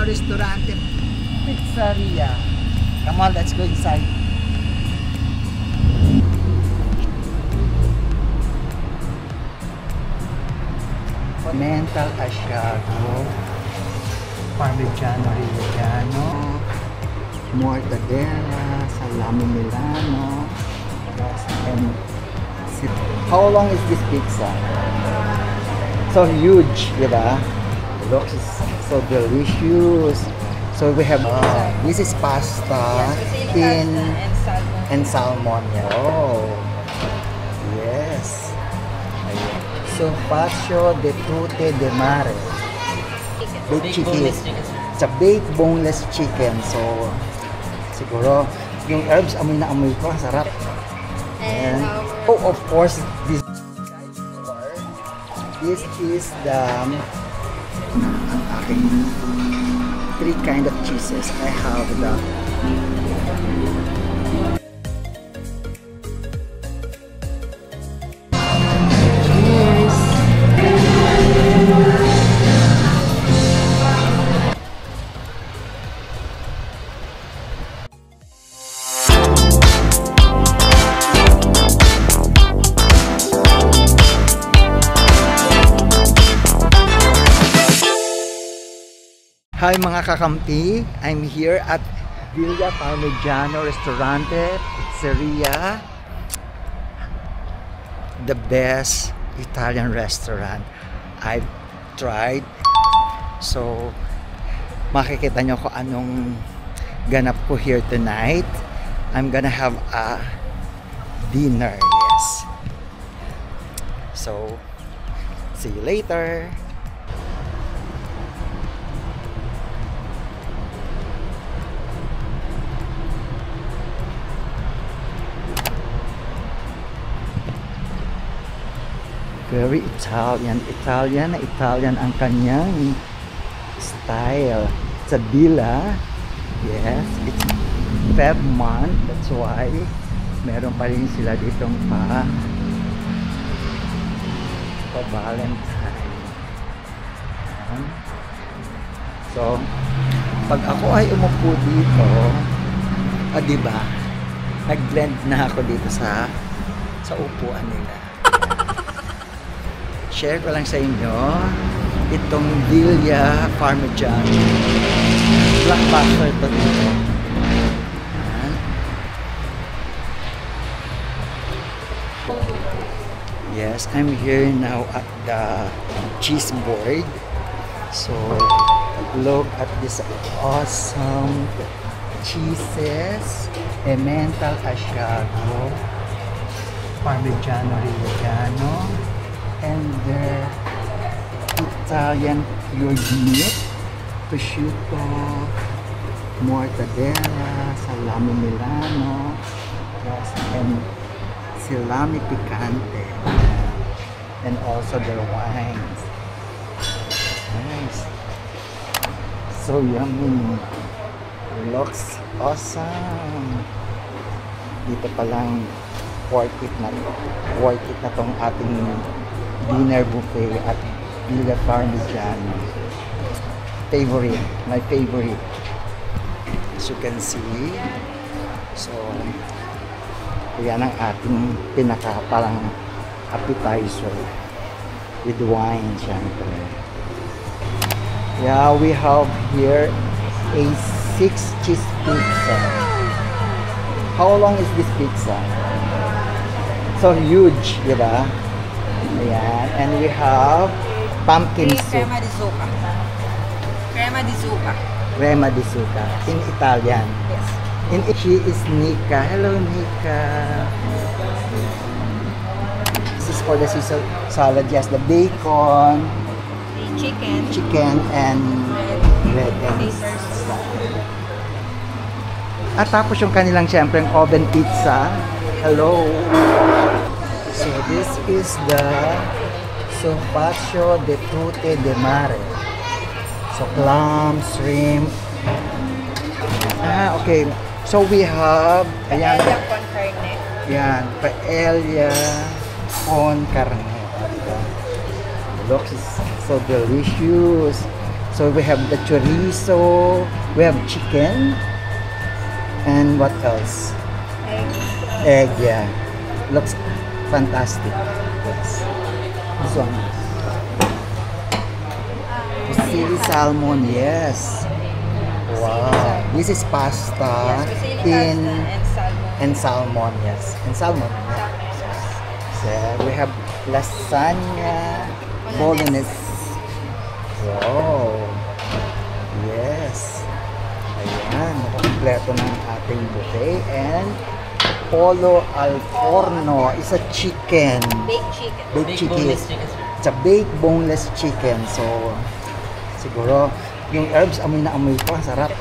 Restaurante Pizzeria. Come on, let's go inside. Mental Asiago, Parmigiano Reggiano, Mortadella, Salami Milano, and how long is this pizza? So huge, diba? Looks so delicious. So we have this is pasta and salmon. Oh, yes. So Pascio de Tute de Mare. Baked chicken. It's a baked boneless chicken. So siguro yung herbs amoy na amoy ko, sarap. And oh, of course this is the aking 3 kind of cheeses. I have the Hi mga kakamti, I'm here at Villa Parmigiano Restaurante Pizzeria, the best Italian restaurant I've tried. So makikita nyo kung anong ganap ko here tonight. I'm gonna have a dinner, yes. So see you later. Very Italian ang kanyang style. It's a villa. Yes, it's Feb month. That's why meron pa rin sila ditong pa Valentine. So, pag ako ay umupo dito, diba? Nag-blend na ako dito sa upuan nila. Share ko lang sa inyo itong Villa Parmigiano. Blockbuster ito dito. Yes, I'm here now at the cheese board. So look at this awesome cheeses. Emmental Asiago, Parmigiano Reggiano, and their Italian cured meat, prosciutto, mortadella, salami Milano, and salami picante, and also their wines. Nice, so yummy, looks awesome. Dito pa lang worth it na tong ating dinner buffet at Villa Parmigiano. My favorite, as you can see. So yan ang ating parang appetizer with wine, syempre. Yeah, we have here a 6 cheese pizza. How long is this pizza? So huge, diba? Ayan. And we have pumpkin soup. Crema di zucca. Crema di zucca. Crema di zucca. In Italian. Yes. And she is Nika. Hello, Nika. This is for the Caesar salad. Yes, the bacon, chicken, and red onions. At tapos yung kanilang syempre oven pizza. Hello. So this is the Pascio de Tute de Mare. So clam, shrimp. Okay. So we have ayan, Paella con carne. yan, paella con carne. Looks so delicious. So we have the chorizo, we have chicken, and what else? Egg, yeah. Looks fantastic. Yes. This one. Fusilli salmon, yes. Wow. This is pasta in and salmon, yes. And salmon. So we have lasagna, bolognese. Wow. Yes. Ayan, kompleto ng ating buffet. And polo al forno is a chicken. Baked chicken. Baked chicken. It's a baked boneless chicken. So, siguro, yung herbs, amoy na amoy ko. Sarap.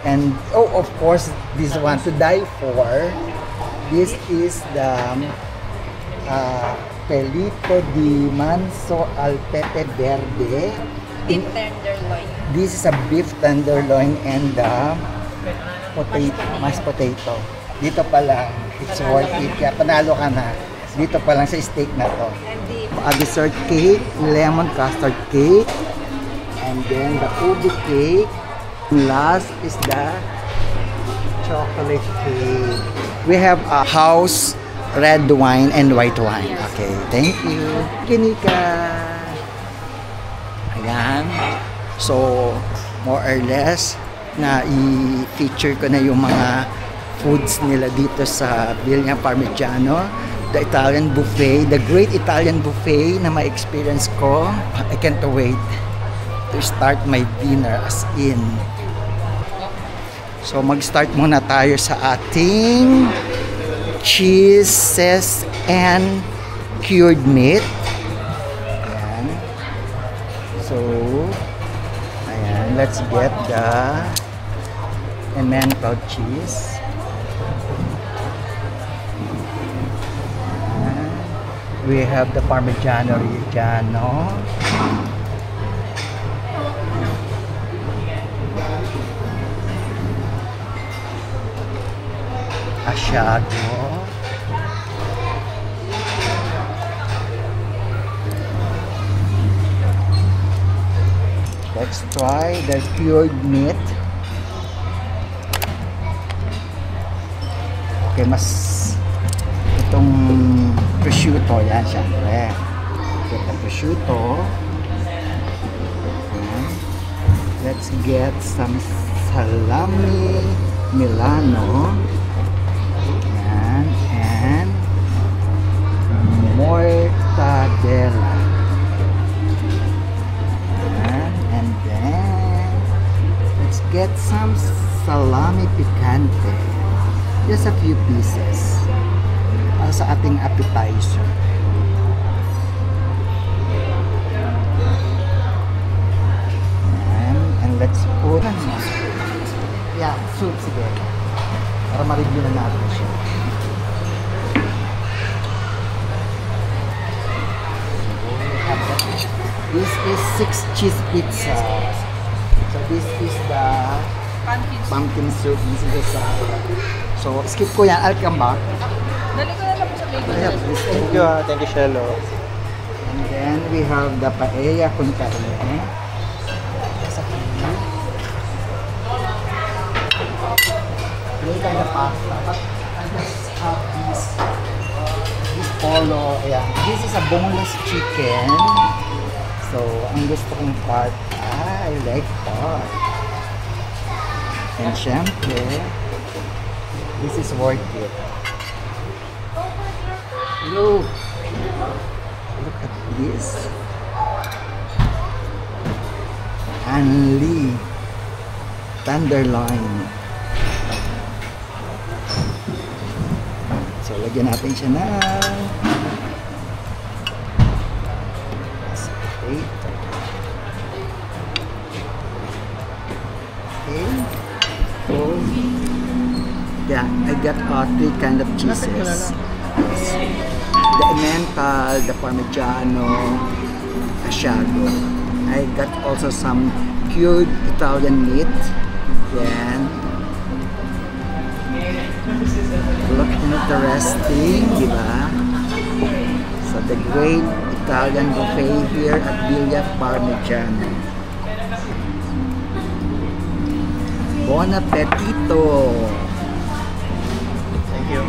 And oh, of course, this one to die for. This is the pelito di manso al pepe verde. Beef tenderloin. This is a beef tenderloin and the potato, mashed potato. Dito pa lang, it's worth it. Kaya panalo ka na. Dito pa lang sa steak na to. A dessert cake, lemon custard cake, and then the ubi cake. Last is the chocolate cake. We have a house red wine and white wine. Okay, thank you. Kinika. Ayan. So, more or less, na i-feature ko na yung mga foods nila dito sa Villa Parmigiano. The Italian buffet, the great Italian buffet na ma-experience ko. I can't wait to start my dinner as in. So, mag-start muna tayo sa ating cheeses and cured meat. Ayan. So, ayan. Let's get the Emmental cheese. Ayan. We have the Parmigiano Reggiano. Asiago. Let's try the cured meat. Okay, mas itong prosciutto yan, syempre. Get the prosciutto. Okay. Let's get some salami Milano. And mortadella. And then let's get some salami picante. Just a few pieces para sa ating appetizer. And let's put soup sige. Para ma-review na natin siya. This is 6 cheese pizza. So this is the pumpkin soup. This is the salad. So skip ko yan. I'll come back. Dali ko na lang po sa plate. Thank you, Shello. And then we have the paella con carne. This kind of pasta. But I just have this polo. Yeah. This is a boneless chicken. So, ang gusto kong part, I like part. And syempre, this is worth it. Look at this. Anli tenderloin. So, lagyan natin siya ng yeah, I got 3 kind of cheeses. The Emmental, the Parmigiano, Asiago. I got also some cured Italian meat. Then look interesting, diba? So the great Italian buffet here at Villa Parmigiano. Buon appetito! Thank you.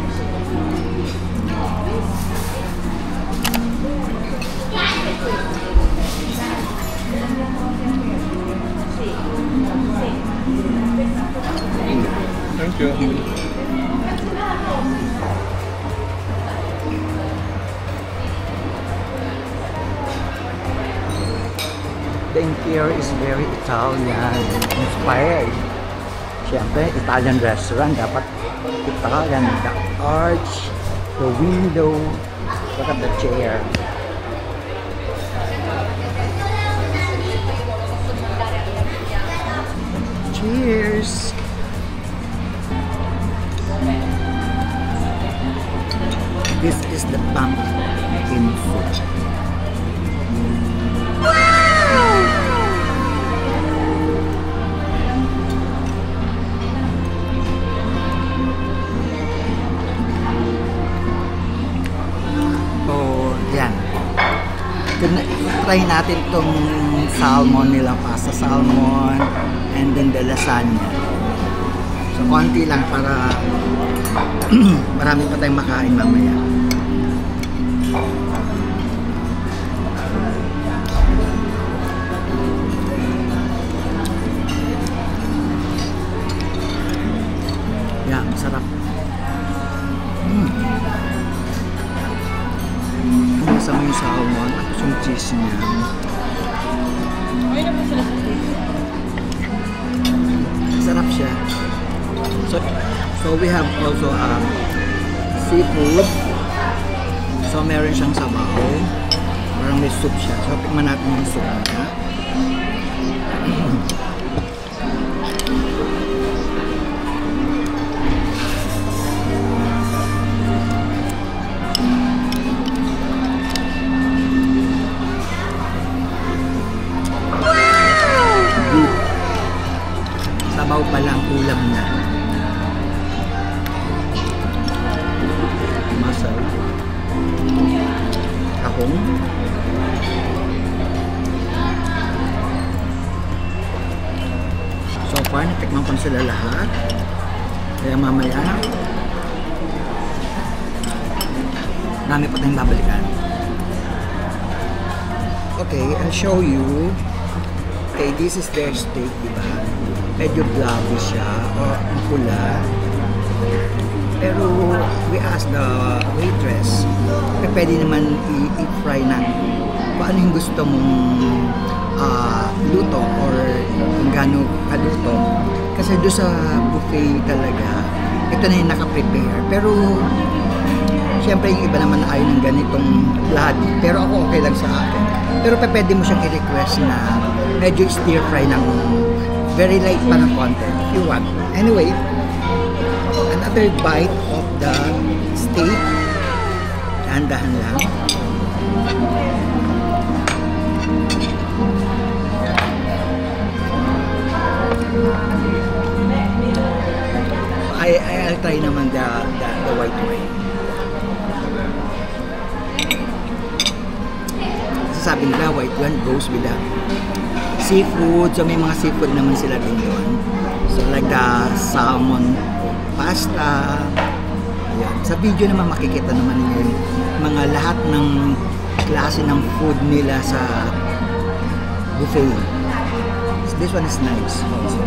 Thank you. The interior is very Italian, inspired. Siyempre, Italian restaurant, dapat Italian. The arch, the window, look at the chair. Cheers! This is the pumpkin soup. Try natin tong salmon nila, pasta salmon, and then the lasagna. So konti lang para marami pa tayong makain mamaya. Yeah, masarap. Masama yung salmon at yung cheese niya. Sarap siya. So we have also seafood. So meron siyang sabaw. Parang may soup siya. So tikman natin yung soup niya. Sabaw pa lang, ulam na. Masal. Kahong. So far, natikman pa sila lahat. Kaya mamaya, dami pa tayong babalikan. Okay, I'll show you. Okay, this is their steak, diba? Medyo fluffy siya, o pula. Pero we asked the waitress, pwede naman i-fry na kung ano yung gusto mong luto or kung gaano kaluto. Kasi doon sa buffet talaga, ito na yung naka-prepare. Pero siyempre yung iba naman ayaw ng ganitong bloody. Pero ako okay lang sa akin. Pero pwede mo siyang i-request na medyo stir-fry ng very light pa ng content if you want. Anyway, another bite of the steak. Dahan-dahan lang. I'll try naman the white wine. Sabi nila, white wine goes with the seafood. So may mga seafood naman sila din doon. So like the salmon pasta. Ayan. Sa video naman makikita naman niyo yung mga lahat ng klase ng food nila sa buffet. So this one is nice also.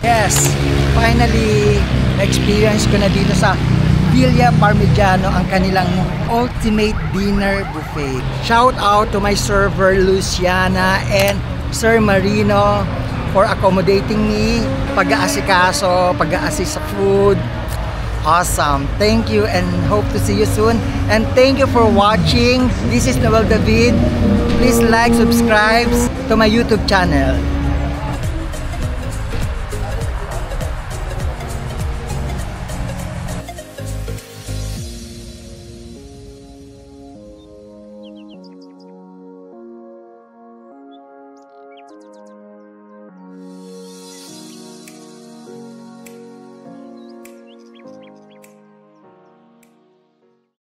Yes, finally na-experience ko na dito sa Villa Parmigiano ang kanilang ultimate dinner buffet. Shout out to my server Luciana and Sir Marino for accommodating me, pag-aasikaso, pag-aasis sa food. Awesome. Thank you and hope to see you soon. And thank you for watching. This is Noel David. Please like, subscribe to my YouTube channel.